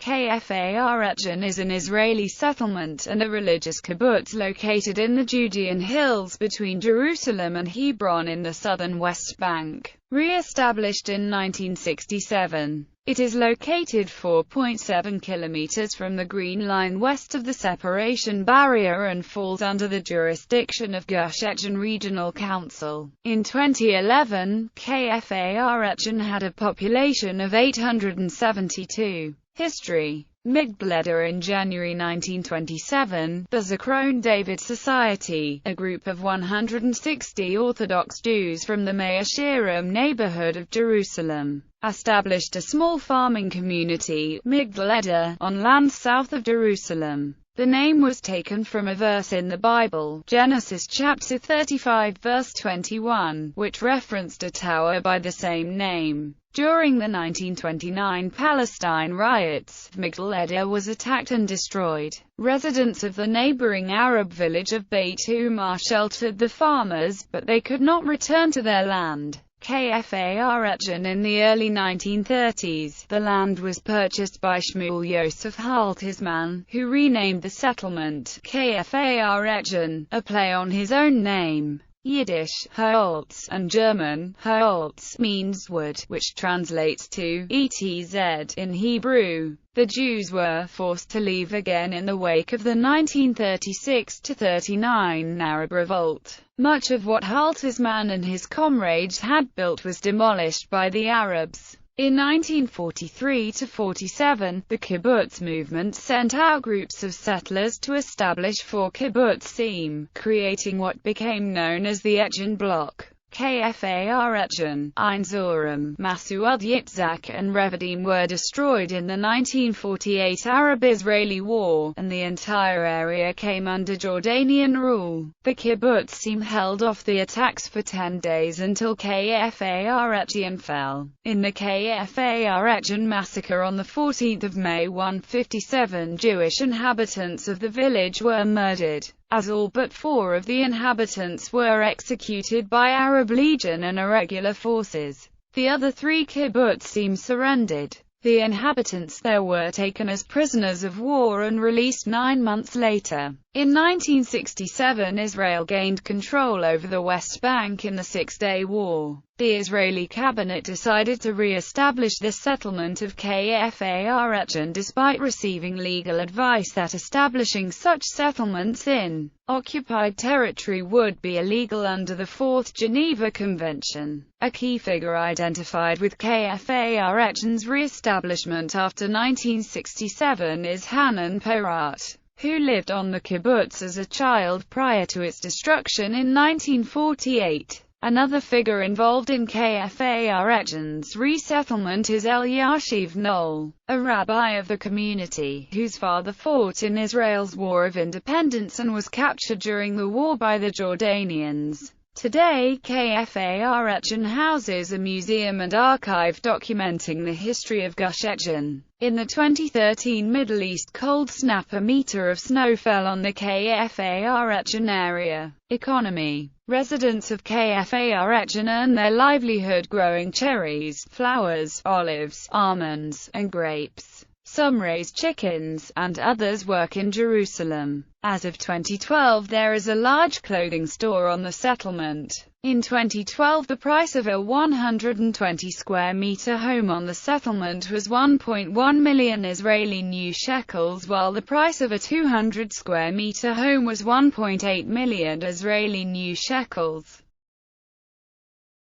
Kfar Etzion is an Israeli settlement and a religious kibbutz located in the Judean hills between Jerusalem and Hebron in the southern West Bank. Re-established in 1967, it is located 4.7 kilometers from the Green Line west of the separation barrier and falls under the jurisdiction of Gush Etzion Regional Council. In 2011, Kfar Etzion had a population of 872. History. Migdaleder. In January 1927, the Zichron David Society, a group of 160 Orthodox Jews from the Mea Shearim neighborhood of Jerusalem, established a small farming community, Migdaleder, on land south of Jerusalem. The name was taken from a verse in the Bible, Genesis chapter 35 verse 21, which referenced a tower by the same name. During the 1929 Palestine riots, Migdaleder was attacked and destroyed. Residents of the neighboring Arab village of Beit Umar sheltered the farmers, but they could not return to their land. Kfar Etzion. In the early 1930s, the land was purchased by Shmuel Yosef Haltesman, who renamed the settlement Kfar Etzion, a play on his own name. Yiddish, Holz, and German, Holz, means wood, which translates to etz in Hebrew. The Jews were forced to leave again in the wake of the 1936–39 Arab Revolt. Much of what Haltesman and his comrades had built was demolished by the Arabs. In 1943–47, the kibbutz movement sent out groups of settlers to establish 4 kibbutzim, creating what became known as the Etzion Bloc. Kfar Etzion, Ein Zorim, Masuad Yitzhak and Revadim were destroyed in the 1948 Arab-Israeli War, and the entire area came under Jordanian rule. The kibbutzim held off the attacks for 10 days until Kfar Etzion fell. In the Kfar Etzion massacre on 14 May 157 Jewish inhabitants of the village were murdered, as all but 4 of the inhabitants were executed by Arab Legion and irregular forces. The other 3 kibbutzim surrendered. The inhabitants there were taken as prisoners of war and released 9 months later. In 1967, Israel gained control over the West Bank in the Six-Day War. The Israeli cabinet decided to re-establish the settlement of Kfar Etzion despite receiving legal advice that establishing such settlements in occupied territory would be illegal under the Fourth Geneva Convention. A key figure identified with Kfar Etzion's re-establishment after 1967 is Hanan Porat, who lived on the kibbutz as a child prior to its destruction in 1948. Another figure involved in Kfar Etzion's resettlement is Eliashiv Knoll, a rabbi of the community, whose father fought in Israel's War of Independence and was captured during the war by the Jordanians. Today, Kfar Etzion houses a museum and archive documenting the history of Gush Etzion. In the 2013 Middle East cold snap, a meter of snow fell on the Kfar Etzion area. Economy. Residents of Kfar Etzion earn their livelihood growing cherries, flowers, olives, almonds, and grapes. Some raise chickens, and others work in Jerusalem. As of 2012, there is a large clothing store on the settlement. In 2012, the price of a 120 square meter home on the settlement was 1.1 million Israeli new shekels, while the price of a 200 square meter home was 1.8 million Israeli new shekels.